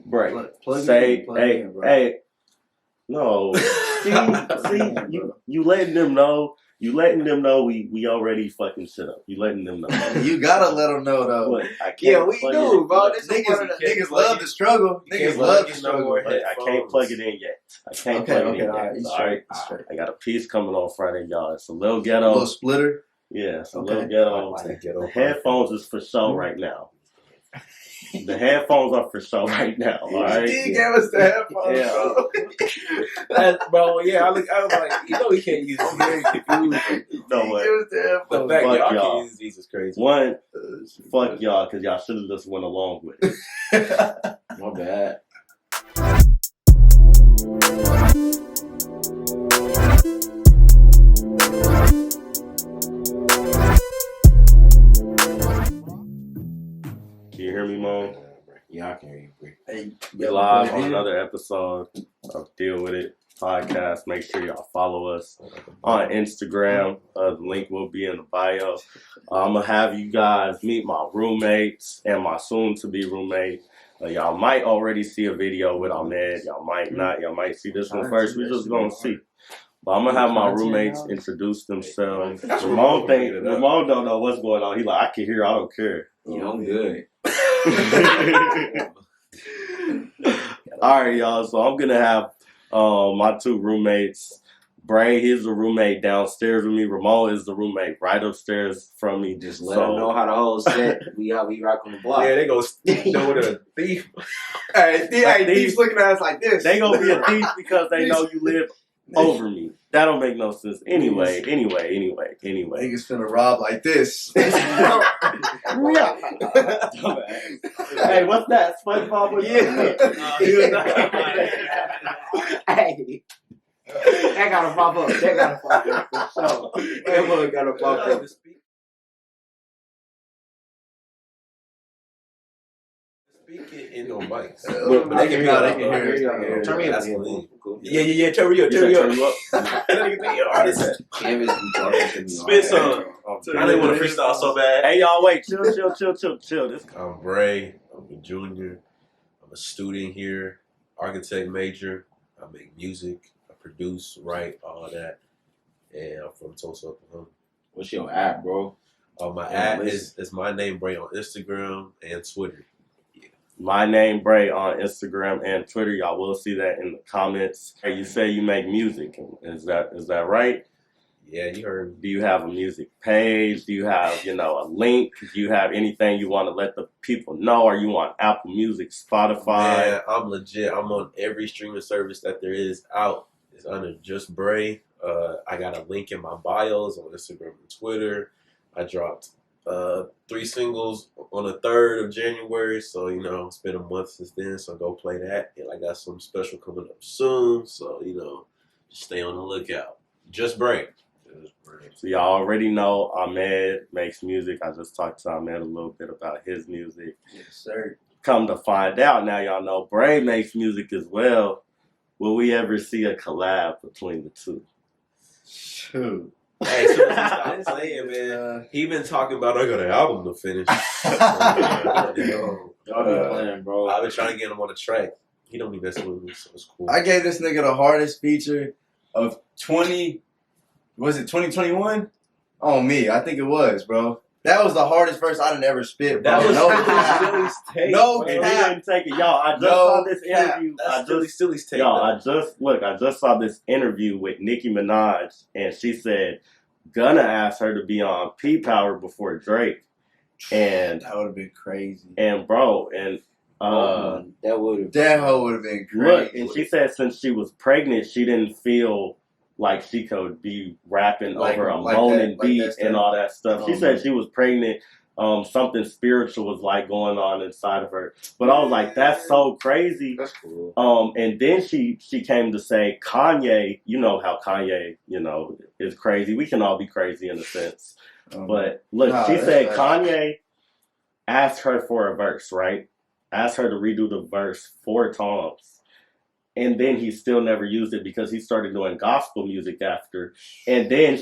Bray. Plug Say, in, bro. hey. No. See, you letting them know. You letting them know we already fucking shit up. You letting them know. You gotta let them know though. Look, I can't we do, bro. Niggas love the struggle. Niggas love the struggle. I can't plug it in yet. I can't plug it in yet. All right. I got a piece coming on Friday, y'all. It's a little ghetto. A little splitter. Yeah, it's a little ghetto. The headphones is for show right now. The headphones are for show right now. All right. He gave us the headphones. Yeah. Bro, yeah, I was like, he can't use it. Very confused. No way. The fact Fuck y'all y'all. can't use these is crazy. One, fuck y'all, because y'all should have just went along with it. My bad. Can you hear me, Mom? Yeah, I can hear you. Hey, We live on another episode of Deal With It podcast. Make sure y'all follow us on Instagram. The link will be in the bio. I'm going to have you guys meet my roommates and my soon-to-be roommate. Y'all might already see a video with Ahmed. Y'all might not. Y'all might see this one first. We're just going to see. But I'm going to have my roommates introduce themselves. Ramon don't know what's going on. He like, I can hear. I don't care. Yeah, I'm good. All right, y'all. So I'm gonna have my two roommates. Bray, he's the roommate downstairs with me. Ramon is the roommate right upstairs from me. Just let them know how the whole set. We rock on the block. Yeah, they go know what a thief. Hey, thief's looking at us like this. They gonna be a thief because they know you live over me. That don't make no sense. Anyway. Niggas finna rob like this. Hey, what's that? SpongeBob? Yeah. Hey. That gotta pop up. For sure. That one gotta pop up. Speak it in no mics. But they can hear you. Turn me up. Yeah. Turn you up. Spit some. I didn't want to freestyle so bad. Hey, y'all, wait. Chill. This. I'm Bray. I'm a junior. I'm a student here. Architect major. I make music. I produce, write, all of that. And I'm from Tulsa, Oklahoma. What's your app, bro? My app is Mynamebrae on Instagram and Twitter. Mynamebrae on Instagram and Twitter. Y'all will see that in the comments. Hey, you say you make music. Is that right? Yeah, you heard. Do you have a music page? Do you have, a link? Do you have anything you want to let the people know? Are you on Apple Music, Spotify? Man, I'm legit. I'm on every streaming service that there is out. It's under Just Bray. I got a link in my bios on Instagram and Twitter. I dropped 3 singles on the 3rd of January, so it's been a month since then, so go play that. And I got some special coming up soon, so just stay on the lookout. Just Bray. So y'all already know Ahmed makes music. I just talked to Ahmed a little bit about his music. Yes, sir. Come to find out, now y'all know Bray makes music as well. Will we ever see a collab between the two? Shoot. Hey, so stop playing, man. He been talking about I got an album to finish. Y'all be playing, bro. I've been trying to get him on the track. He don't be messing with me, so it's cool. I gave this nigga the hardest feature of 2021? On me, I think it was, bro. That was the hardest verse I done ever spit, bro. That was Silly's take. No And he cap. didn't take it. Y'all, I just saw this interview. Silly's take. I just saw this interview with Nicki Minaj, and she said Gunna asked her to be on P Power before Drake. And that would have been crazy. And bro, and that hoe would have been crazy. Look, and she said since she was pregnant, she didn't feel like she could be rapping over a moaning beat and all that stuff. She said she was pregnant. Something spiritual was going on inside of her. But I was like, that's so crazy. That's cool. And then she came to say Kanye, you know how Kanye, is crazy. We can all be crazy in a sense. But look, she said Kanye asked her for a verse, right? Asked her to redo the verse 4 times. and then he still never used it because he started doing gospel music after. And then,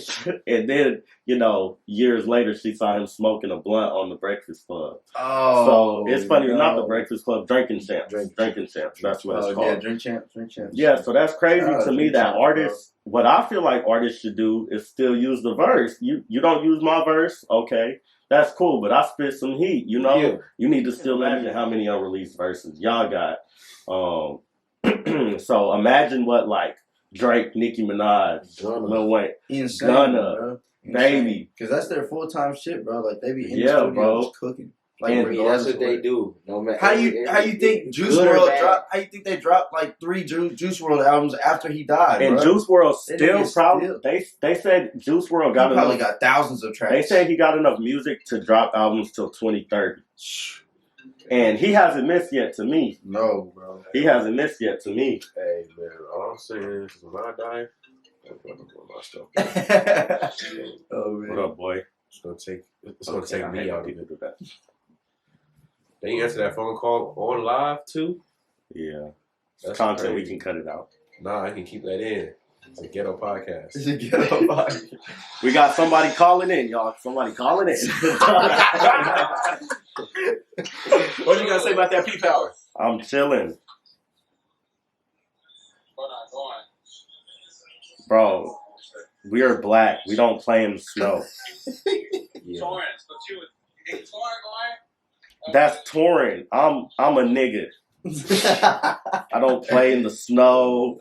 years later, she saw him smoking a blunt on the Breakfast Club. Oh, so it's funny, no. not the Breakfast Club, Drinking Champs. Drinking Champs, that's what it's called. Yeah, Drink Champs. Yeah, so that's crazy to me that Champs, artists, what I feel like artists should do is still use the verse. You don't use my verse, okay. That's cool, but I spit some heat, Yeah. You need to still imagine how many unreleased verses y'all got. So imagine what like Drake, Nicki Minaj, Lil Wayne, Insane, Gunna, bro. Baby. Because that's their full-time shit, bro. Like, they be in the Yeah, studio bro. just cooking. Like, And That's what they do. No matter How you think Juice WRLD dropped? How you think they dropped like 3 Juice WRLD albums after he died? And bro? Juice WRLD They still niggas probably they said Juice WRLD got he probably enough. got thousands of tracks. They said he got enough music to drop albums till 2030. And he hasn't missed yet to me. No, bro. He hasn't missed yet to me. Hey, man, all I'm saying is when I die, I'm going to do my stuff. Oh, man. What up, boy? It's going to take me out of people it. do that. They answer that phone call on live, too? Yeah. That's Content, crazy. we can cut it out. Nah, I can keep that in. It's a ghetto podcast. It's a ghetto body. We got somebody calling in, y'all. Somebody calling in. What you got to say about that P-Power? I'm chilling. Bro, we are black. We don't play in the snow. Yeah. That's touring. I'm a nigga. I don't play in the snow.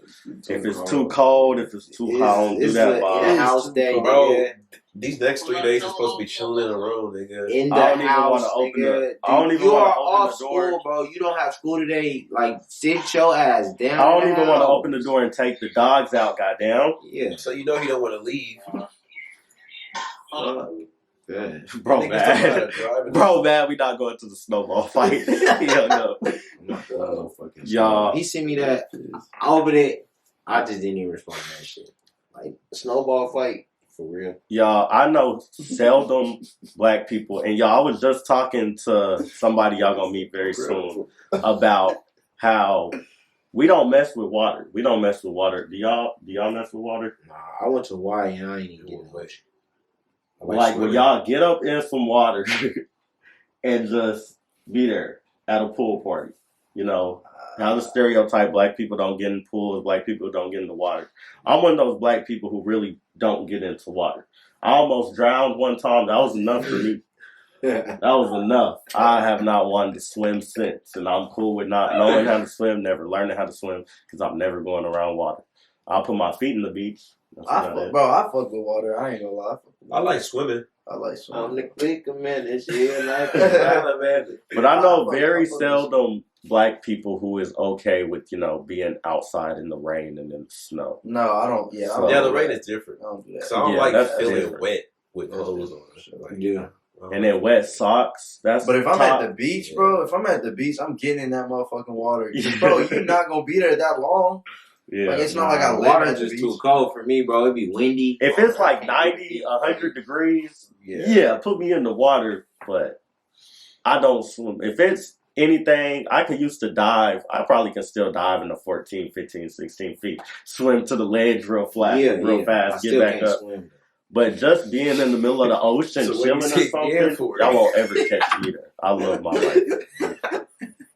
If it's too cold, if it's too hot, I don't do that, in Bob. the house day, Bro, nigga. these next 3 days are supposed to be chilling in a room, nigga. In the I don't even house, wanna open nigga. I don't even You wanna are open off the door. school, bro. You don't have school today. Like, sit your ass down. I don't in the even want to house. open the door and take the dogs out, goddamn. Yeah. So you know he don't want to leave. Good. Bro, Niggas don't know how man. to drive in Bro, man, we not going to the snowball fight. Hell no. Y'all. He sent me that. I opened it. I just didn't even respond to that shit. Like, snowball fight, for real. Y'all, I know seldom black people, and y'all, I was just talking to somebody y'all gonna meet very soon about how we don't mess with water. We don't mess with water. Do y'all mess with water? Nah, I went to Hawaii and I ain't even getting much. Like when y'all get up in some water and just be there at a pool party. How the stereotype black people don't get in pools, black people don't get in the water. I'm one of those black people who really don't get into water. I almost drowned one time. That was enough for me. That was enough. I have not wanted to swim since, and I'm cool with not knowing how to swim, never learning how to swim, because I'm never going around water. I'll put my feet in the beach. I fuck with water. I ain't gonna lie. I like swimming. I like swimming. I'm the quicker man this year, like But I know very seldom black people who is okay with, being outside in the rain and in the snow. No, I don't. Yeah, I So- Yeah, the rain is different. I don't do that. So I don't Yeah, like that's feeling different. wet with clothes on. Like, Yeah. And then wet socks. That's But if I'm top. at the beach, bro, I'm getting in that motherfucking water. Bro, you're not gonna be there that long. Yeah. Like, it's not like I live Water at the just beach. too cold for me, bro. It'd be windy. If it's like 90, 100 degrees, yeah, put me in the water, but I don't swim. If it's anything, I could used to dive. I probably can still dive in the 14, 15, 16 feet. Swim to the ledge real flat, real I fast, still get back can't up. swim. But just being in the middle of the ocean, So what chilling you or take something, in for? y'all won't ever catch me there. I love my life.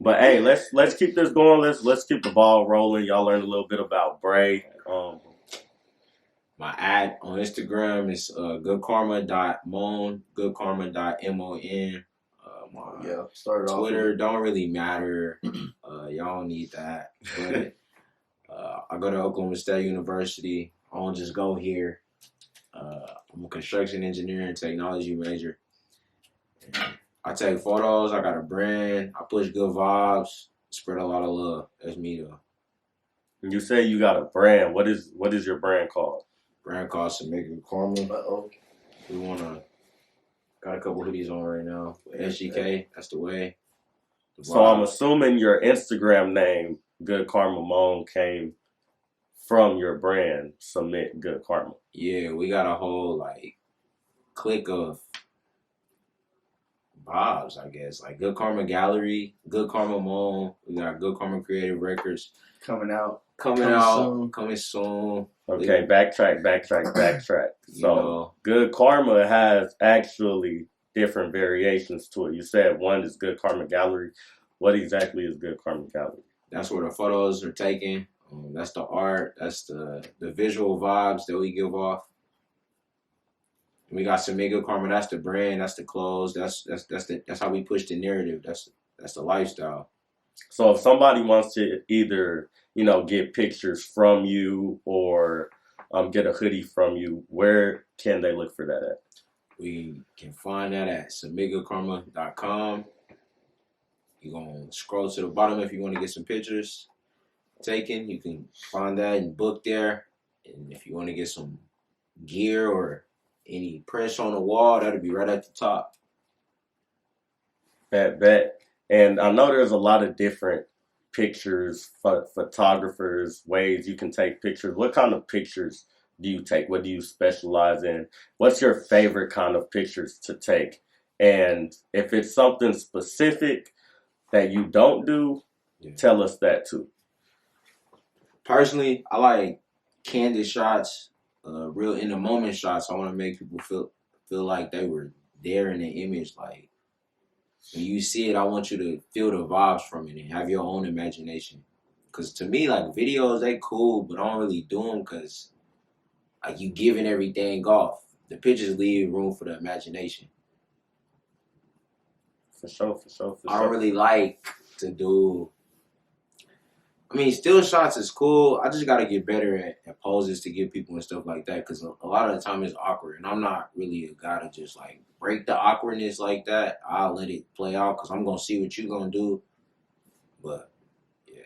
But hey, let's keep this going. Let's keep the ball rolling. Y'all learn a little bit about Bray. My ad on Instagram is Goodkarma.mon, Goodkarma.mon. My Started off. Twitter don't really matter. Y'all don't need that. But I go to Oklahoma State University. I don't just go here. I'm a construction engineer and technology major. I take photos. I got a brand. I push good vibes. Spread a lot of love. That's me though. You say you got a brand. What is your brand called? Brand called Good Karma. We got a couple hoodies on right now. SGK. That's the way. So I'm assuming your Instagram name, Goodkarma.mon, came from your brand, Submit Good Karma. Yeah, we got a whole clique of vibes, I guess. Like Good Karma Gallery, Goodkarma.mon. We got Good Karma Creative Records Coming out. coming soon. Okay, backtrack. You So, know, Good Karma has actually different variations to it. You said one is Good Karma Gallery. What exactly is Good Karma Gallery? that's where the photos are taken. That's the art. That's the visual vibes that we give off. We got some Good Karma. That's the brand. That's the clothes. That's how we push the narrative. That's the lifestyle. So if somebody wants to either, get pictures from you or get a hoodie from you, where can they look for that at? We can find that at Goodkarma.com. You're going to scroll to the bottom if you want to get some pictures taken. You can find that and book there. And if you want to get some gear or any press on the wall, that'll be right at the top. Bet. And I know there's a lot of different pictures, photographers, ways you can take pictures. What kind of pictures do you take? What do you specialize in? What's your favorite kind of pictures to take? And if it's something specific that you don't do, tell us that too. Personally, I like candid shots, real in the moment shots. I want to make people feel like they were there in the image. Like when you see it, I want you to feel the vibes from it and have your own imagination. Cause to me, like videos, they cool, but I don't really do them because like you giving everything off. The pictures leave room for the imagination. For sure. I don't really like to do. I mean, still shots is cool. I just got to get better at poses to give people and stuff like that because a lot of the time it's awkward. And I'm not really a guy to just like break the awkwardness like that. I'll let it play out because I'm going to see what you're going to do. But, yeah.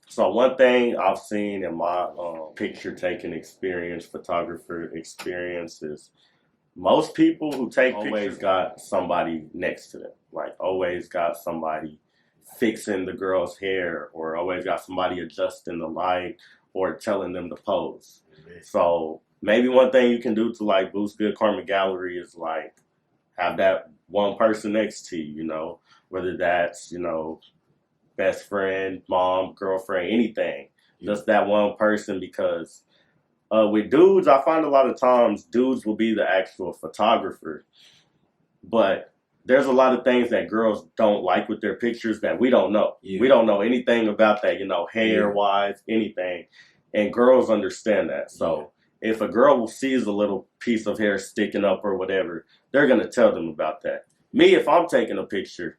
So one thing I've seen in my picture taking experience, photographer experience is most people who take pictures always got somebody next to them. Like always got somebody fixing the girl's hair or always got somebody adjusting the light or telling them to pose. So maybe one thing you can do to like boost Good Karma Gallery is like have that one person next to you, whether that's, best friend, mom, girlfriend, anything. Just that one person because with dudes, I find a lot of times dudes will be the actual photographer, but there's a lot of things that girls don't like with their pictures that we don't know. Yeah. We don't know anything about that, hair-wise, anything. And girls understand that. So if a girl sees a little piece of hair sticking up or whatever, they're going to tell them about that. Me, if I'm taking a picture,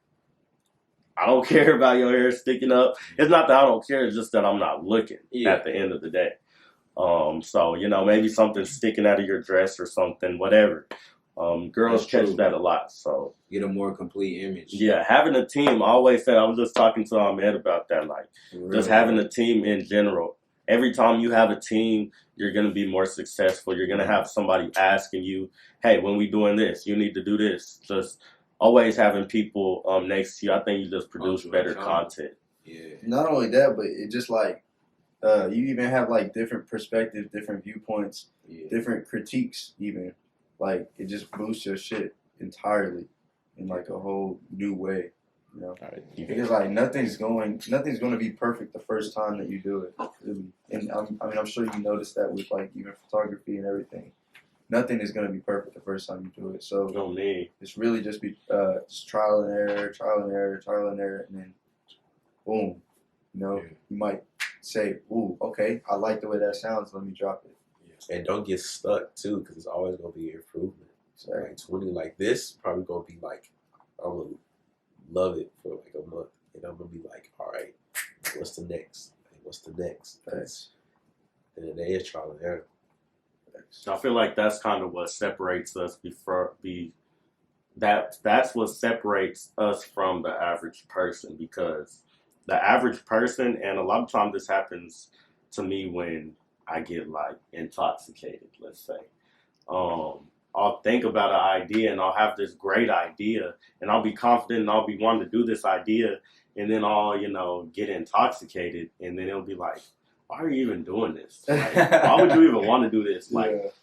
I don't care about your hair sticking up. It's not that I don't care, it's just that I'm not looking at the end of the day. So, maybe something sticking out of your dress or something, whatever. Girls catch that a lot, so get a more complete image. Yeah, having a team. I always say I was just talking to Ahmed about that. Like, just having a team in general. Every time you have a team, you're gonna be more successful. You're gonna have somebody asking you, "Hey, when we doing this, you need to do this." Just always having people next to you. I think you just produce better content. Yeah. Not only that, but it just like you even have like different perspectives, different viewpoints, different critiques, even. Like, it just boosts your shit entirely in, like, a whole new way, Because, like, nothing's going to be perfect the first time that you do it, really. And, I'm sure you noticed that with, like, even photography and everything. Nothing is going to be perfect the first time you do it. So, it's really just just trial and error, and then, boom, you might say, ooh, okay, I like the way that sounds, let me drop it. And don't get stuck too, because it's always gonna be improvement. So like 20 like this, probably gonna be like I'm gonna love it for like a month, and I'm gonna be like, all right, what's the next? What's the next? And then they is trial and error. I feel like that's kind of what separates us that's what separates us from the average person, because the average person, and a lot of times this happens to me when I get like intoxicated, let's say. I'll think about an idea and I'll have this great idea and I'll be confident and I'll be wanting to do this idea, and then I'll, get intoxicated, and then it'll be like, why are you even doing this? Like, why would you even want to do this? Like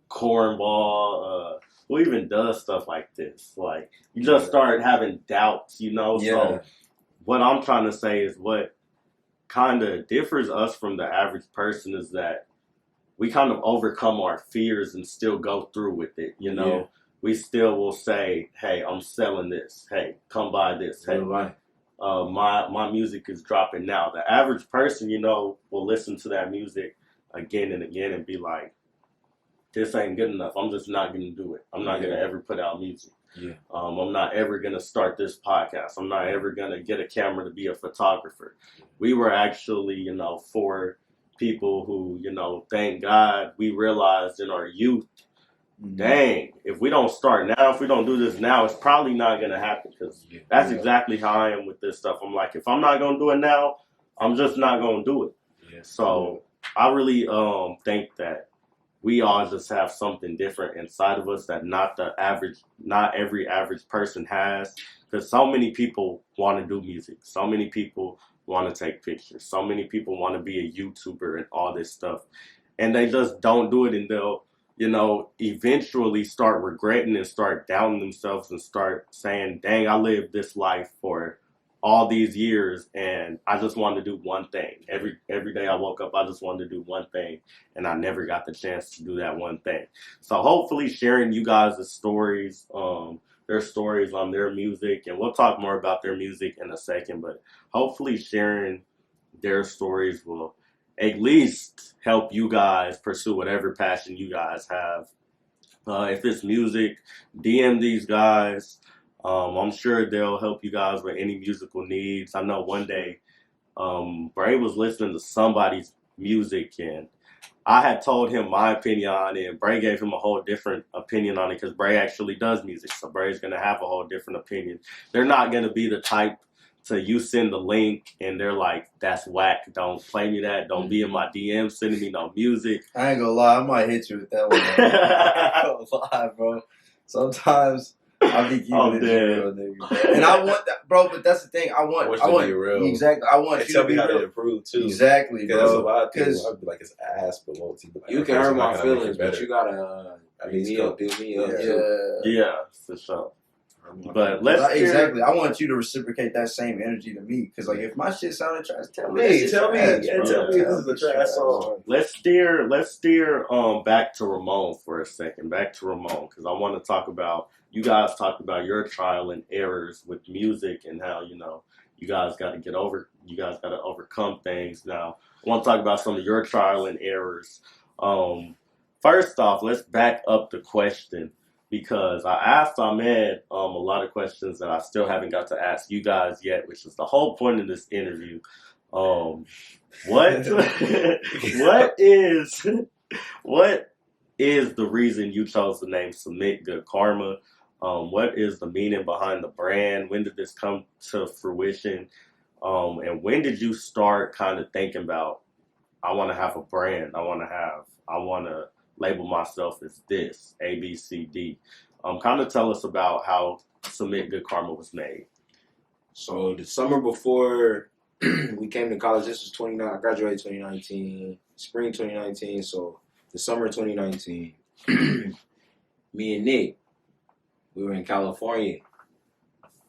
cornball, who even does stuff like this? Like, you just start having doubts, you know? Yeah. So what I'm trying to say is what kind of differs us from the average person is that we kind of overcome our fears and still go through with it, you know? Yeah. We still will say, hey, I'm selling this. Hey, come buy this. Hey, my music is dropping now. The average person, you know, will listen to that music again and again and be like, this ain't good enough. I'm just not going to do it. I'm not going to ever put out music. Yeah. I'm not ever going to start this podcast. I'm not ever going to get a camera to be a photographer. We were actually, you know, for people who, you know, thank God we realized in our youth, dang, if we don't start now, if we don't do this now, it's probably not going to happen, because that's exactly how I am with this stuff. I'm like, if I'm not going to do it now, I'm just not going to do it. Yeah. So I really think that we all just have something different inside of us that not every average person has, because so many people want to do music. So many people want to take pictures. So many people want to be a YouTuber and all this stuff. And they just don't do it, and they'll, you know, eventually start regretting and start doubting themselves and start saying, dang, I lived this life for all these years and I just wanted to do one thing. Every day I woke up, I just wanted to do one thing, and I never got the chance to do that one thing. So hopefully sharing you guys' stories, their stories on their music, and we'll talk more about their music in a second, but hopefully sharing their stories will at least help you guys pursue whatever passion you guys have. If it's music, DM these guys. I'm sure they'll help you guys with any musical needs. I know one day, Bray was listening to somebody's music, and I had told him my opinion on it, and Bray gave him a whole different opinion on it, because Bray actually does music, so Bray's going to have a whole different opinion. They're not going to be the type to you send the link and they're like, that's whack, don't play me that, don't be in my DM sending me no music. I ain't gonna lie, I might hit you with that one. I ain't gonna lie, bro. Sometimes I be keeping it real, nigga. And I want that, bro. But that's the thing. I want to be real. Exactly. I want you to be how real. to improve too. Exactly, bro. Because there's a lot of people. I'd be like, it's ass, but won't be like, you can hurt my feelings, but you gotta build me up. Yeah, for sure. But let's exactly. I want you to reciprocate that same energy to me, because like if my shit sounded trash, tell me. Tell me if this is a trash song. Let's steer back to Ramon for a second. Back to Ramon, because I want to talk about, you guys talked about your trial and errors with music and how, you know, you guys got to overcome things. Now I want to talk about some of your trial and errors. First off, let's back up the question, because I asked Ahmed a lot of questions that I still haven't got to ask you guys yet, which is the whole point of this interview. What is the reason you chose the name Submit Good Karma? What is the meaning behind the brand? When did this come to fruition? And when did you start kind of thinking about, I want to have a brand. I want to label myself as this, A, B, C, D. Kind of tell us about how Submit Good Karma was made. So the summer before we came to college, this was I graduated 2019, spring 2019. So the summer 2019, me and Nick, we were in California,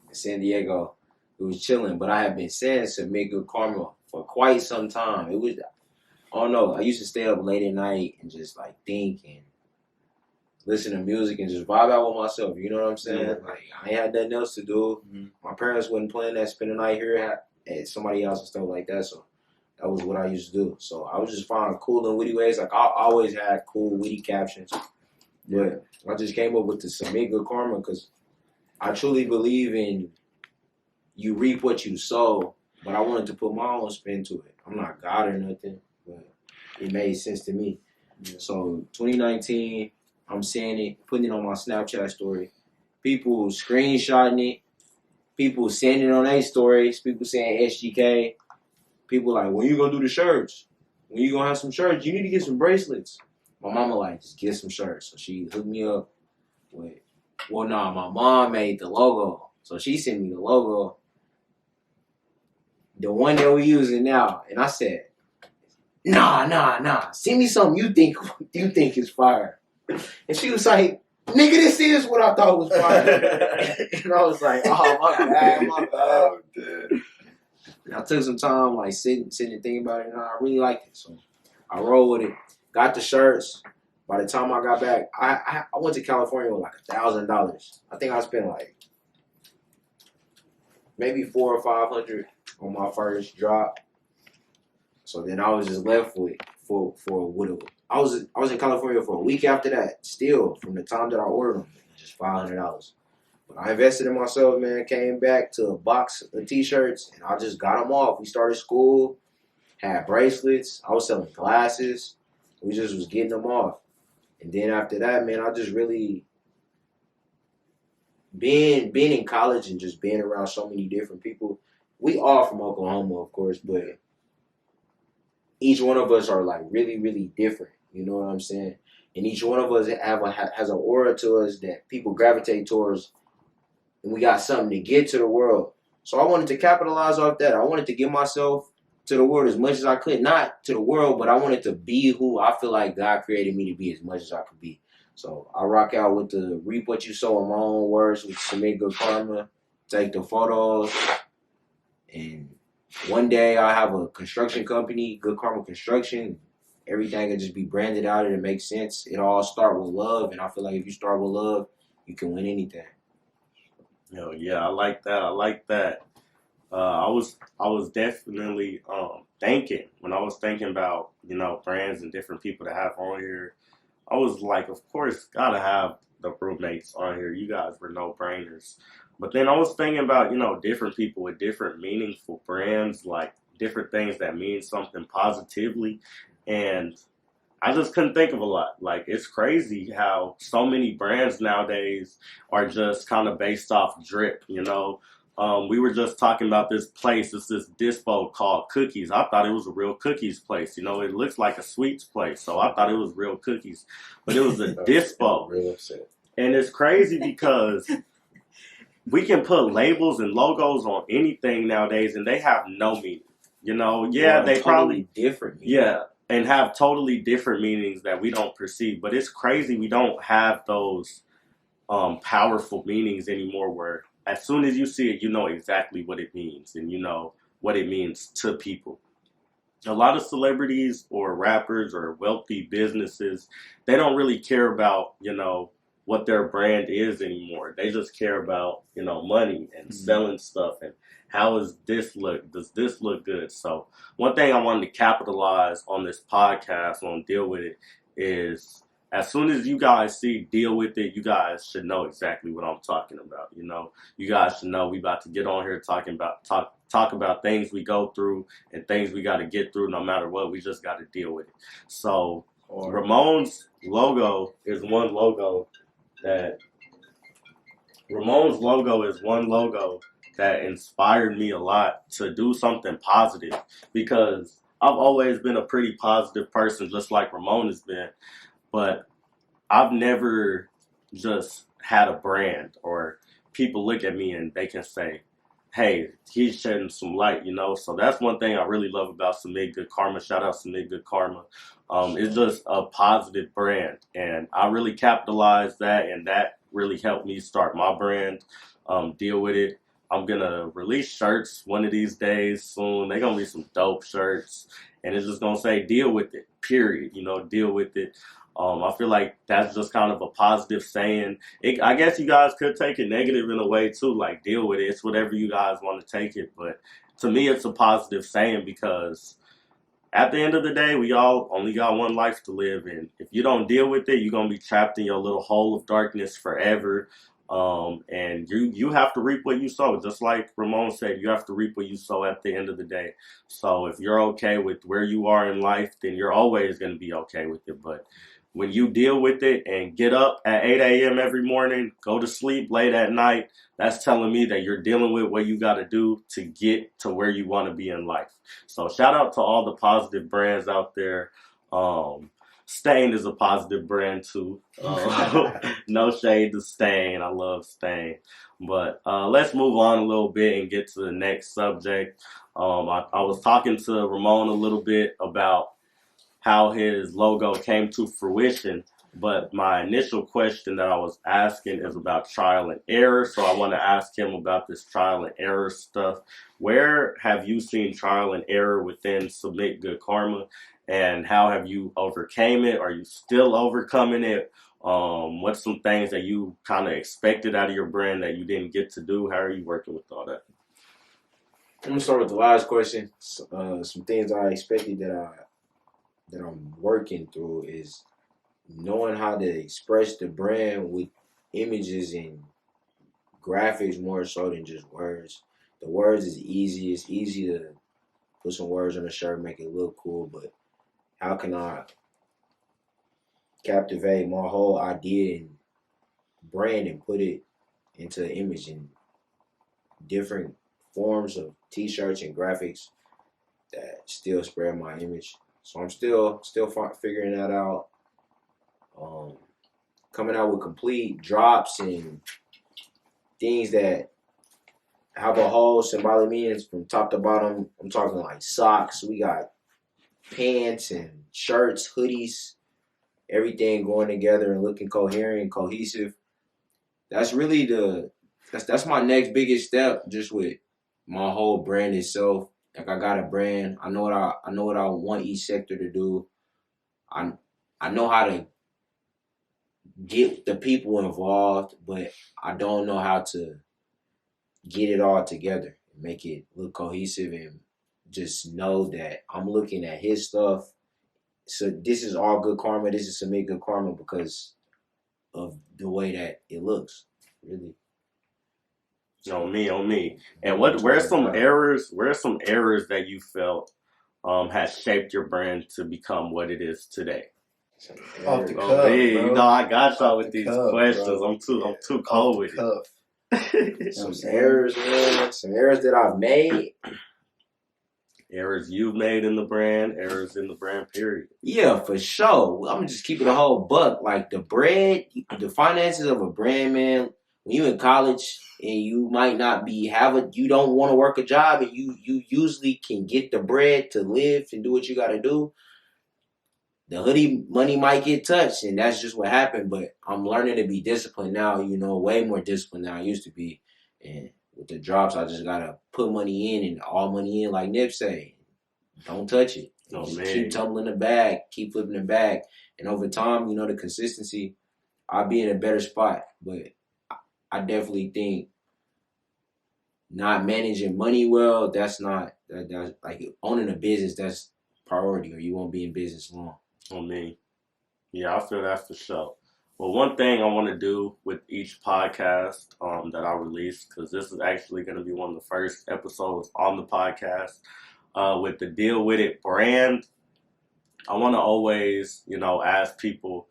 in San Diego. We was chilling, but I had been saying Submit Good Karma for quite some time. It was, I don't know, I used to stay up late at night and just like think and listen to music and just vibe out with myself. You know what I'm saying? Mm-hmm. Like I ain't had nothing else to do. Mm-hmm. My parents wasn't playing that, spend the night here at somebody else and stuff like that. So that was what I used to do. So I was just finding cool and witty ways. Like I always had cool, witty captions. But I just came up with the Submit Good Karma because I truly believe in you reap what you sow. But I wanted to put my own spin to it. I'm not God or nothing, but it made sense to me. Yeah. So 2019, I'm saying it, putting it on my Snapchat story. People screenshotting it. People sending it on their stories. People saying SGK. People like, when you gonna do the shirts? When you gonna have some shirts? You need to get some bracelets. My mama like, just get some shirts. So she hooked me up with, my mom made the logo. So she sent me the logo. The one that we're using now. And I said, nah. Send me something you think is fire. And she was like, nigga, this is what I thought was fire. And I was like, oh, my bad. Oh, dude. I took some time, like, sitting and thinking about it, and I really liked it. So I rolled with it. Got the shirts. By the time I got back, I went to California with like $1,000. I think I spent like maybe $400 or $500 on my first drop. So then I was just left with I was in California for a week after that. Still, from the time that I ordered them, just $500. But I invested in myself, man. Came back to a box of t-shirts, and I just got them off. We started school, had bracelets. I was selling glasses. We just was getting them off. And then after that, man, I just really being in college and just being around so many different people. We all from Oklahoma, of course, but each one of us are like really, really different. You know what I'm saying? And each one of us has an aura to us that people gravitate towards, and we got something to give to the world. So I wanted to capitalize off that. I wanted to give myself to the world as much as I could. Not to the world, but I wanted to be who I feel like God created me to be as much as I could be. So I rock out with the reap what you sow in my own words, with submit good karma, take the photos, and one day I have a construction company, Good Karma Construction. Everything can just be branded out and it makes sense. It all start with love, and I feel like if you start with love, you can win anything. Yo, yeah, I like that. I was definitely thinking when I was thinking about, you know, brands and different people to have on here. I was like, of course, gotta have the roommates on here. You guys were no-brainers. But then I was thinking about, you know, different people with different meaningful brands, like different things that mean something positively. And I just couldn't think of a lot. Like, it's crazy how so many brands nowadays are just kind of based off drip, you know. We were just talking about this place. It's this dispo called Cookies. I thought it was a real cookies place. You know, it looks like a sweets place. So I thought it was real cookies. But it was a dispo. Real upset. And it's crazy because we can put labels and logos on anything nowadays, and they have no meaning. You know, yeah, they totally probably different. Yeah, and have totally different meanings that we don't perceive. But it's crazy we don't have those powerful meanings anymore, where as soon as you see it, you know exactly what it means, and you know what it means to people. A lot of celebrities or rappers or wealthy businesses, they don't really care about, you know, what their brand is anymore. They just care about, you know, money and selling stuff and how does this look? Does this look good? So one thing I wanted to capitalize on this podcast on Deal With It is, as soon as you guys see Deal With It, you guys should know exactly what I'm talking about. You know, you guys should know we about to get on here talking about talk about things we go through and things we got to get through. No matter what, we just got to deal with it. So Ramon's logo is one logo that inspired me a lot to do something positive, because I've always been a pretty positive person, just like Ramon has been, but I've never just had a brand or people look at me and they can say, hey, he's shedding some light, you know? So that's one thing I really love about Submit Good Karma. Shout out Submit Good Karma. It's just a positive brand, and I really capitalized that, and that really helped me start my brand, Deal With It. I'm going to release shirts one of these days soon. They're going to be some dope shirts, and it's just going to say deal with it, period. You know, deal with it. I feel like that's just kind of a positive saying. I guess you guys could take it negative in a way too, like deal with it. It's whatever you guys want to take it. But to me, it's a positive saying, because at the end of the day, we all only got one life to live. And if you don't deal with it, you're going to be trapped in your little hole of darkness forever. And you have to reap what you sow. Just like Ramon said, you have to reap what you sow at the end of the day. So if you're okay with where you are in life, then you're always going to be okay with it. But when you deal with it and get up at 8 a.m. every morning, go to sleep late at night, that's telling me that you're dealing with what you got to do to get to where you want to be in life. So shout out to all the positive brands out there. Stain is a positive brand too. No shade to Stain. I love Stain. But let's move on a little bit and get to the next subject. I was talking to Ramon a little bit about how his logo came to fruition. But my initial question that I was asking is about trial and error. So I want to ask him about this trial and error stuff. Where have you seen trial and error within Submit Good Karma, and how have you overcame it? Are you still overcoming it? What's some things that you kind of expected out of your brand that you didn't get to do? How are you working with all that? I'm gonna start with the last question. Some things I expected that I'm working through is knowing how to express the brand with images and graphics more so than just words. The words is easy. It's easy to put some words on a shirt, make it look cool, but how can I captivate my whole idea and brand and put it into an image in different forms of t-shirts and graphics that still spread my image. So I'm still figuring that out. Coming out with complete drops and things that have a whole symbolic meanings from top to bottom. I'm talking like socks. We got pants and shirts, hoodies, everything going together and looking coherent and cohesive. That's really that's my next biggest step, just with my whole brand itself. Like I got a brand. I know what I want each sector to do. I know how to get the people involved, but I don't know how to get it all together and make it look cohesive and just know that I'm looking at his stuff. So this is all good karma. This is Submit Good Karma because of the way that it looks, really. On me. And where's some errors that you felt has shaped your brand to become what it is today? Off the cuff, bro. You know, I got y'all Off with the these cuff, questions. bro. I'm too cold with it. Some errors, man. Some errors that I've made. Errors you've made in the brand, errors in the brand, period. Yeah, for sure. I'm gonna just keep it a whole buck. Like the the finances of a brand, man. When you in college and you might not you don't want to work a job, and you usually can get the bread to live and do what you got to do. The hoodie money might get touched, and that's just what happened. But I'm learning to be disciplined now. Way more disciplined than I used to be. And with the drops, I just gotta put money in and all money in, like Nip say. Don't touch it. Just keep tumbling the bag, keep flipping the bag. And over time, the consistency, I'll be in a better spot. But I definitely think not managing money well, that's like owning a business, that's priority, or you won't be in business long. On me. Yeah, I feel that for sure. Well, one thing I want to do with each podcast that I release, because this is actually going to be one of the first episodes on the podcast, with the Deal With It brand, I want to always, ask people,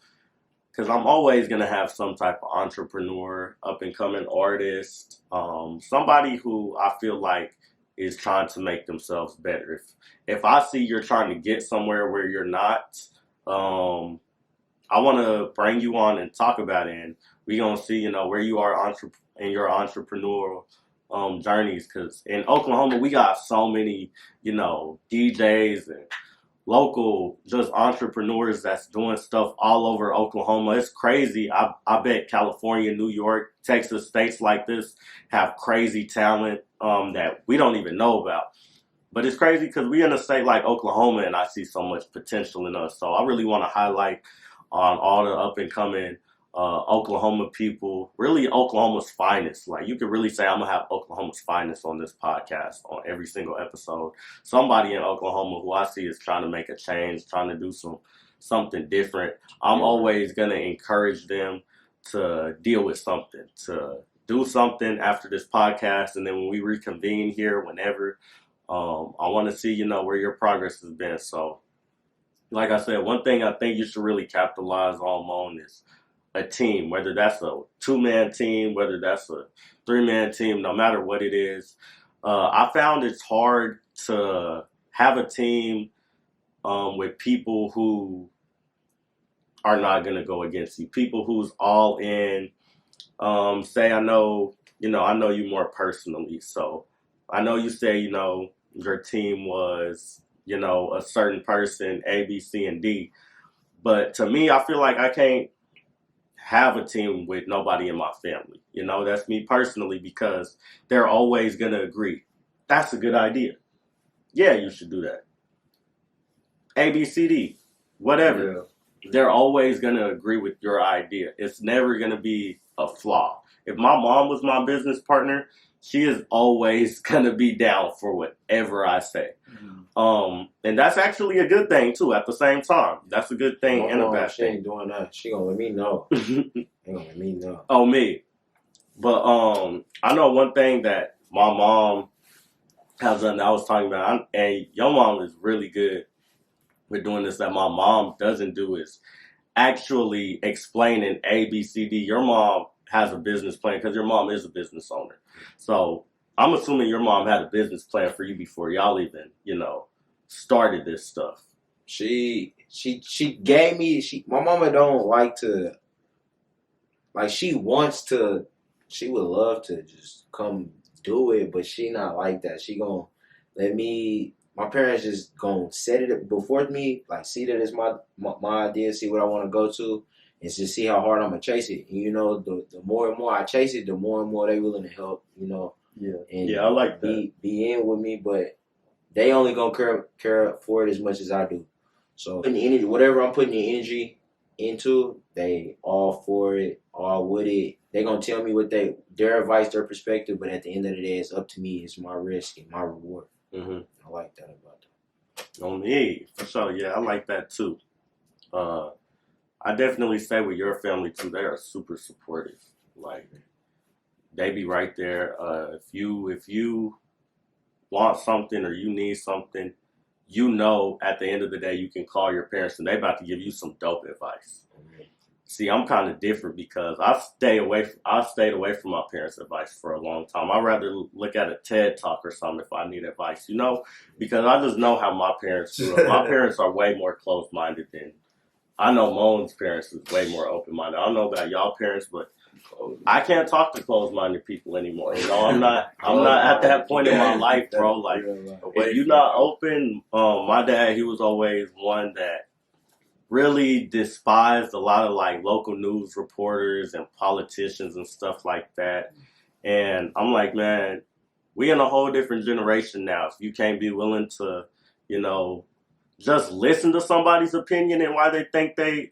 because I'm always going to have some type of entrepreneur, up and coming artist, somebody who I feel like is trying to make themselves better. If I see you're trying to get somewhere where you're not, I want to bring you on and talk about it. And we're going to see, where you are in your entrepreneurial journeys. Because in Oklahoma, we got so many, DJs and local just entrepreneurs that's doing stuff all over Oklahoma. It's crazy. I bet California, New York, Texas, states like this have crazy talent that we don't even know about. But it's crazy because we in a state like Oklahoma, and I see so much potential in us. So I really want to highlight on all the up and coming Oklahoma people, really Oklahoma's finest. Like you could really say I'm gonna have Oklahoma's finest on this podcast on every single episode. Somebody in Oklahoma who I see is trying to make a change, trying to do something different. I'm always gonna encourage them to deal with something, to do something after this podcast, and then when we reconvene here, whenever, I want to see where your progress has been. So, like I said, one thing I think you should really capitalize on is a team, whether that's a 2-man team, whether that's a 3-man team, no matter what it is. I found it's hard to have a team with people who are not going to go against you, people who's all in. Say I know you more personally, so I know you say, your team was, a certain person, A, B, C, and D. But to me, I feel like I can't have a team with nobody in my family. You know, that's me personally because they're always going to agree. That's a good idea. Yeah, you should do that. A, B, C, D, whatever. Yeah. They're always going to agree with your idea. It's never going to be a flaw. If my mom was my business partner, she is always going to be down for whatever I say. And that's actually a good thing, too, at the same time. That's a good thing and a bad thing. She ain't doing that. She going to let me know. Ain't going to let me know. Oh, me. But I know one thing that my mom has done that I was talking about, and your mom is really good with doing this, that my mom doesn't do is actually explaining A, B, C, D. Your mom has a business plan because your mom is a business owner. So I'm assuming your mom had a business plan for you before y'all even, started this stuff. She gave me, my mama don't like to, like she would love to just come do it, but she not like that. She gonna let me, my parents just gonna set it before me, like see that it's my idea, see what I want to go to, and just see how hard I'm gonna chase it. And the more and more I chase it, the more and more they willing to help. Yeah. And I like that. Be in with me, but they only gonna care for it as much as I do. So whatever I'm putting the energy into, they all for it, all with it. They gonna tell me what their advice, their perspective, but at the end of the day, it's up to me. It's my risk and my reward. Mm-hmm. I like that about that. On me, for sure. Yeah, I like that too. I definitely say with your family too, they are super supportive. Like they be right there. If you want something or you need something, at the end of the day you can call your parents and they about to give you some dope advice. Mm-hmm. See, I'm kind of different because I stayed away from my parents' advice for a long time. I'd rather look at a TED Talk or something if I need advice, because I just know how my parents grew up. My parents are way more closed-minded than I know. Moan's parents is way more open-minded. I don't know about y'all parents, but I can't talk to closed-minded people anymore. I'm not at that point in my life, bro. Like, if you're not open, my dad, he was always one that really despised a lot of like local news reporters and politicians and stuff like that. And I'm like, man, we in a whole different generation now. If you can't be willing to, just listen to somebody's opinion and why they think the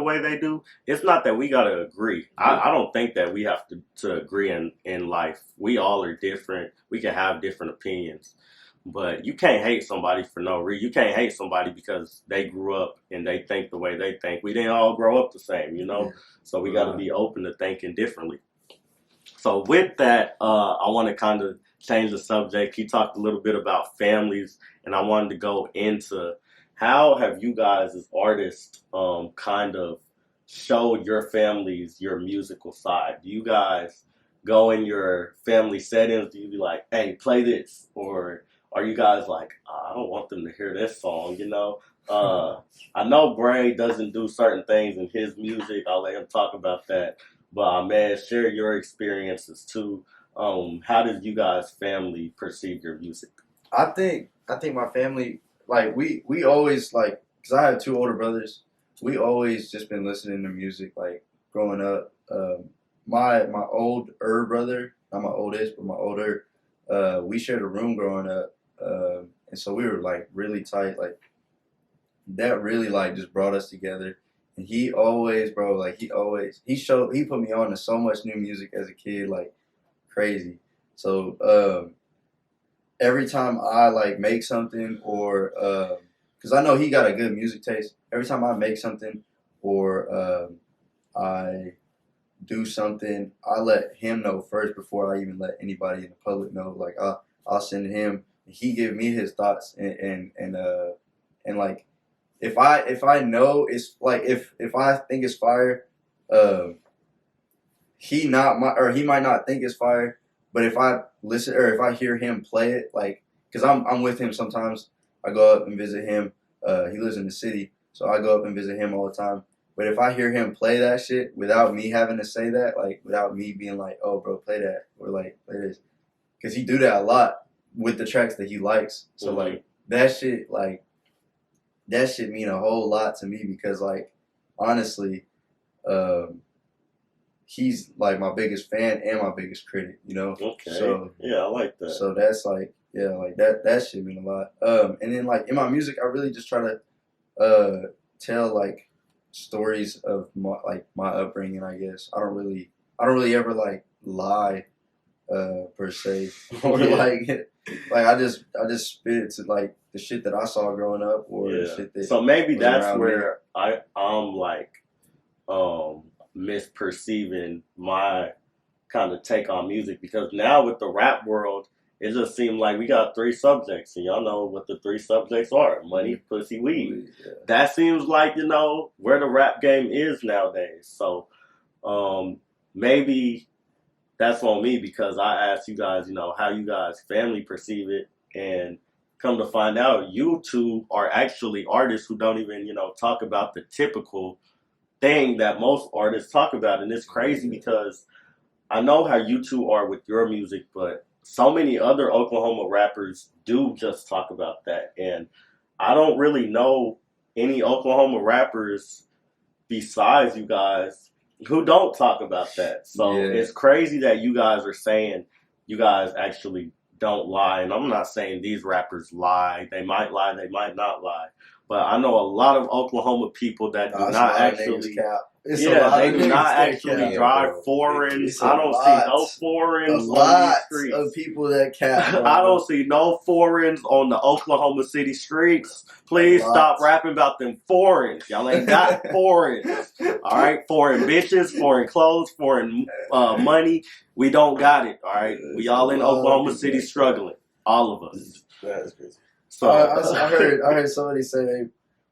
way they do, it's not that we gotta agree. I don't think that we have to agree in life. We all are different. We can have different opinions. But you can't hate somebody for no reason. You can't hate somebody because they grew up and they think the way they think. We didn't all grow up the same, Yeah. So we got to be open to thinking differently. So with that, I want to kind of change the subject. He talked a little bit about families, and I wanted to go into how have you guys as artists kind of showed your families your musical side? Do you guys go in your family settings? Do you be like, hey, play this? Or are you guys like, I don't want them to hear this song, I know Bray doesn't do certain things in his music. I'll let him talk about that. But, man, share your experiences, too. How did you guys' family perceive your music? I think my family, like, we always, like, because I have two older brothers, we always just been listening to music, like, growing up. My older brother, not my oldest, but my older, we shared a room growing up. And so we were like really tight, like that really like just brought us together. And he always, bro, like he put me on to so much new music as a kid, like crazy. So every time I like make something or because I know he got a good music taste, every time I make something or I do something, I let him know first before I even let anybody in the public know. Like I'll send him. He give me his thoughts and like if I know it's like if I think it's fire, he might not think it's fire, but if I listen or if I hear him play it, like because I'm with him sometimes, I go up and visit him. He lives in the city, so I go up and visit him all the time. But if I hear him play that shit without me having to say that, like without me being like, oh bro, play that or like play this, because he do that a lot with the tracks that he likes. So like that shit, like that shit mean a whole lot to me because, like, honestly, he's like my biggest fan and my biggest critic, you know? Okay. So, yeah, I like that. So that's like, yeah, like that shit mean a lot. And then like in my music, I really just try to tell like stories of my upbringing, I guess. I don't really ever like lie per se. Or like I just spit to like the shit that I saw growing up or the shit that so maybe was that's around where I'm like misperceiving my kind of take on music, because now with the rap world, it just seems like we got 3 subjects, and y'all know what the 3 subjects are: money, pussy, weed. Yeah. That seems like, you know, where the rap game is nowadays. So maybe that's on me, because I asked you guys, you know, how you guys family perceive it, and come to find out, you two are actually artists who don't even, you know, talk about the typical thing that most artists talk about. And it's crazy because I know how you two are with your music, but so many other Oklahoma rappers do just talk about that. And I don't really know any Oklahoma rappers besides you guys who don't talk about that. So it's crazy that you guys are saying you guys actually don't lie. And I'm not saying these rappers lie. They might lie, they might not lie. But I know a lot of Oklahoma people that do not actually. They do not actually drive foreigns. I don't see no foreigns on these streets. Of people that cap. I don't see no foreigns on the Oklahoma City streets. Please stop rapping about them foreigns. Y'all ain't got foreigns. All right, foreign bitches, foreign clothes, foreign money. We don't got it. All right, we all in Oklahoma City struggling. All of us. That's crazy. So I heard somebody say they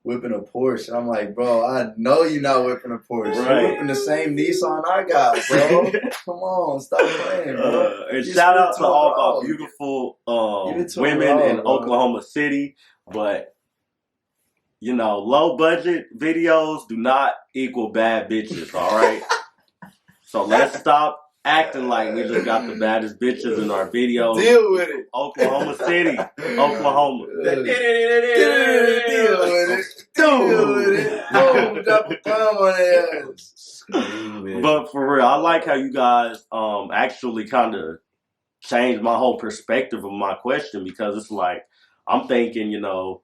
whipping a Porsche. I'm like, bro, I know you're not whipping a Porsche. Right. You're whipping the same Nissan I got, bro. Come on, stop playing, bro. And shout out to all my beautiful women in Oklahoma City. But, you know, low budget videos do not equal bad bitches, all right? So let's stop acting like we just got the baddest bitches in our videos. Deal with it. Oklahoma City. Oklahoma. Deal with it. Boom, drop a bomb on their ass. But for real, I like how you guys actually kind of changed my whole perspective of my question, because it's like, I'm thinking, you know,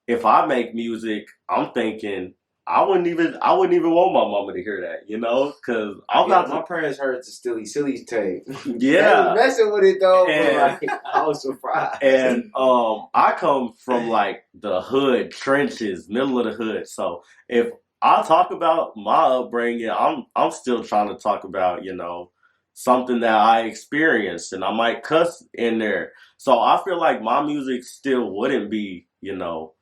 if I make music, I'm thinking I wouldn't even want my mama to hear that, you know, because my parents heard the Silly's tape. Yeah, they was messing with it though. And, but like, I was surprised. And I come from like the hood, trenches, middle of the hood. So if I talk about my upbringing, I'm still trying to talk about, you know, something that I experienced, and I might cuss in there. So I feel like my music still wouldn't be, you know,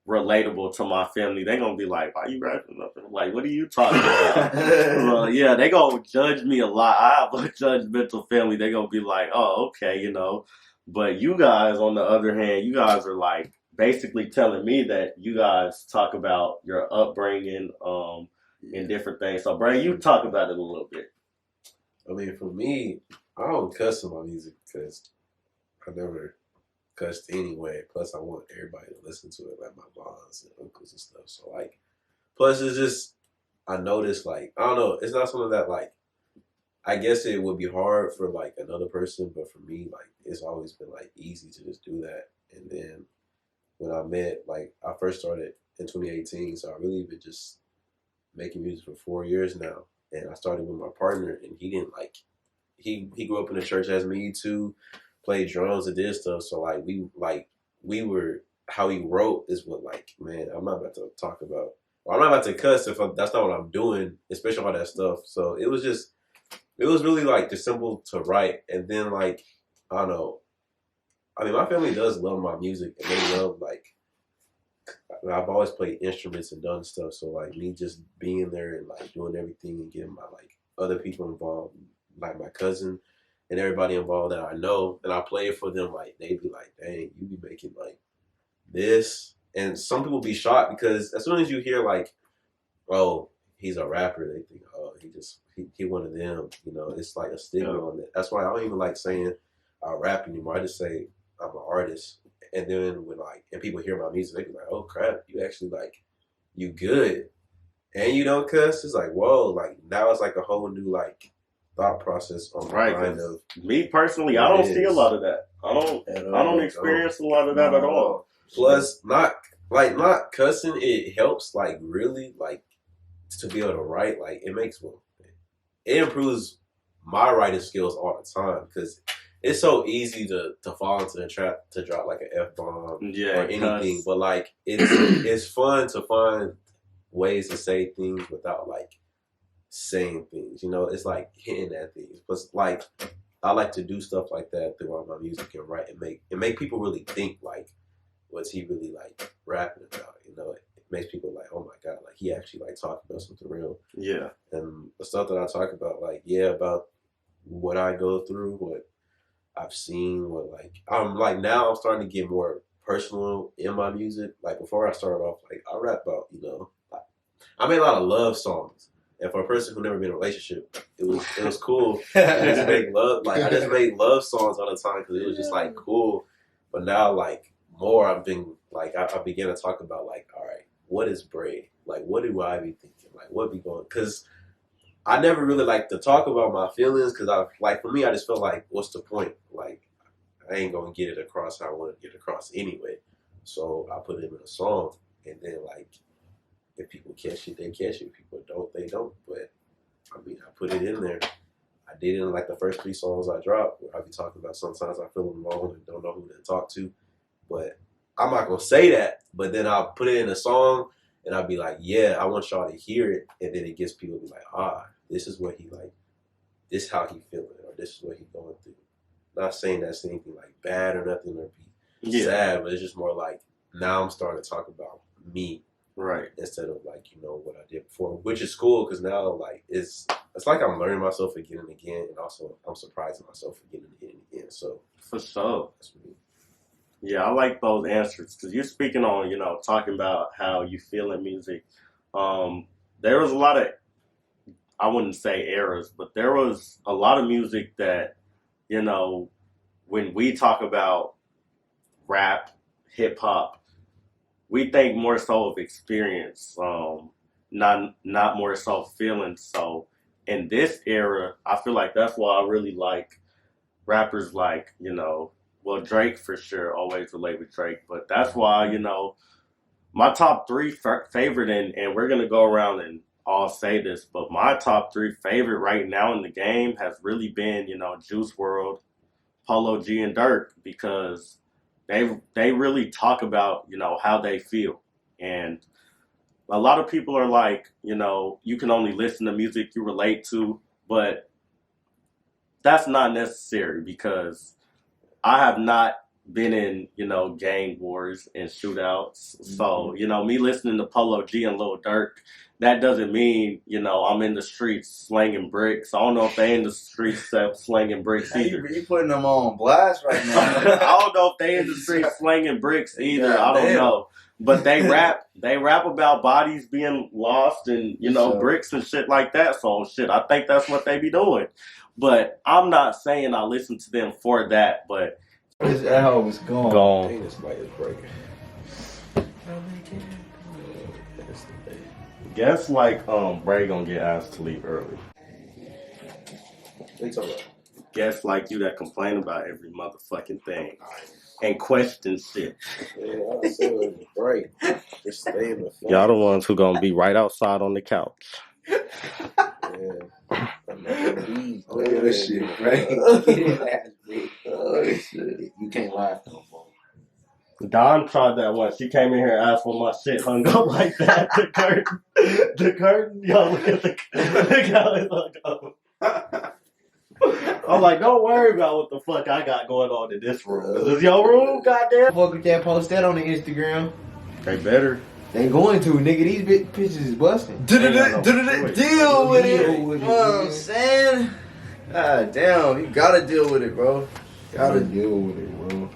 relatable to my family. They gonna be like, why you rapping up? Like, what are you talking about? Yeah, they gonna judge me a lot. I have a judgmental family. They gonna be like, oh, okay, you know. But you guys, on the other hand, you guys are like basically telling me that you guys talk about your upbringing and different things. So, Bray, you talk about it a little bit. I mean, for me, I don't cuss in my music because I never cussed anyway. Plus, I want everybody to listen to it, like my moms and uncles and stuff. So, like, plus it's just, I noticed, like, I don't know, it's not something that, like, I guess it would be hard for, like, another person, but for me, like, it's always been, like, easy to just do that. And then when I met, like, I first started in 2018, so I really been just making music for 4 years now. And I started with my partner, and he didn't, like, he grew up in the church as me, too. Played drums and did stuff, so we were, how he wrote is what, like, man, I'm not about to talk about. Well, I'm not about to cuss if that's not what I'm doing, especially all that stuff. So it was really like just simple to write, and then like, I don't know. I mean, my family does love my music, and they love, like, I've always played instruments and done stuff, so like me just being there and like doing everything and getting my like other people involved, like my cousin and everybody involved that I know, and I play it for them, like, they be like, dang, you be making, like, this. And some people be shocked because as soon as you hear, like, oh, he's a rapper, they think, oh, he one of them. You know, it's like a stigma on it. That's why I don't even like saying I rap anymore. I just say I'm an artist. And then when like, and people hear my music, they be like, oh crap, you actually like, you good. And you don't cuss. It's like, whoa, like now it's like a whole new like thought process on the mind of me personally. I don't see a lot of that. I don't experience a lot of that at all. Plus, not cussing. It helps like really like to be able to write. Like it improves my writing skills all the time because it's so easy to fall into the trap to drop like an F-bomb or anything. But like it's fun to find ways to say things without like saying things. You know, it's like hitting at things. But like I like to do stuff like that throughout my music and write and make people really think like, what's he really like rapping about? You know, it makes people like, oh my god, like he actually like talking about something real. Yeah. And the stuff that I talk about, like about what I go through, what I've seen, what like I'm like now I'm starting to get more personal in my music. Like before I started off, like I rap about, you know, I made a lot of love songs. And for a person who never been in a relationship, it was cool. I just make love, like I just made love songs all the time because it was just like cool. But now, like more, I've been like I began to talk about like, all right, what is Bray? Like, what do I be thinking? Like, what be going? Because I never really like to talk about my feelings because for me, I just feel like, what's the point? Like, I ain't gonna get it across how I want to get across anyway. So I put it in a song, and then like. If people catch it, they catch it. If people don't, they don't. But I mean, I put it in there. I did it in like the first 3 songs I dropped. Where I be talking about sometimes I feel alone and don't know who to talk to. But I'm not gonna say that. But then I'll put it in a song and I'll be like, yeah, I want y'all to hear it. And then it gets people to be like, this is what he like. This is how he feeling, or this is what he going through. Not saying that's anything like bad or nothing or be sad, but it's just more like now I'm starting to talk about me. Right. Instead of like, you know, what I did before, which is cool because now like it's like I'm learning myself again and again, and also I'm surprising myself again and again. So for sure. Yeah, I like those answers because you're speaking on, you know, talking about how you feel in music. There was a lot of, I wouldn't say errors, but there was a lot of music that, you know, when we talk about rap, hip hop, we think more so of experience, not more so feelings. So in this era, I feel like that's why I really like rappers like, you know, well, Drake for sure, always relate with Drake. But that's why, you know, my top 3 favorite, and we're going to go around and all say this, but my top 3 favorite right now in the game has really been, you know, Juice WRLD, Polo G, and Durk, because they really talk about, you know, how they feel. And a lot of people are like, you know, you can only listen to music you relate to, but that's not necessary because I have not been in, you know, gang wars and shootouts. Mm-hmm. So, you know, me listening to Polo G and Lil Durk, that doesn't mean, you know, I'm in the streets slanging bricks. I don't know if they in the streets slanging bricks either. You putting them on blast right now. I don't know if they in the streets slanging bricks either. Yeah, I don't know. But they rap about bodies being lost and, you know, bricks and shit like that. So shit, I think that's what they be doing. But I'm not saying I listen to them for that, but his L was gone. I think this light is breaking. Guess like Bray gonna get asked to leave early. It's alright. Guess like you that complain about every motherfucking thing and question shit. Yeah, I said it was break. Just stay in the phone. Y'all the ones who gonna be right outside on the couch. Yeah. I'm not gonna leave. Oh, this shit, right? Oh, shit. You can't laugh no more. Don tried that once. She came in here and asked when my shit hung up like that. The curtain. Y'all look how it hung up. I'm like, don't worry about what the fuck I got going on in this room. This is your room, goddamn. Fuck can't post that on the Instagram. They better. They going to, nigga. These big pictures is busting. Deal with it. You know what I'm saying? God damn, you gotta deal with it, bro. Gotta deal with it, bro.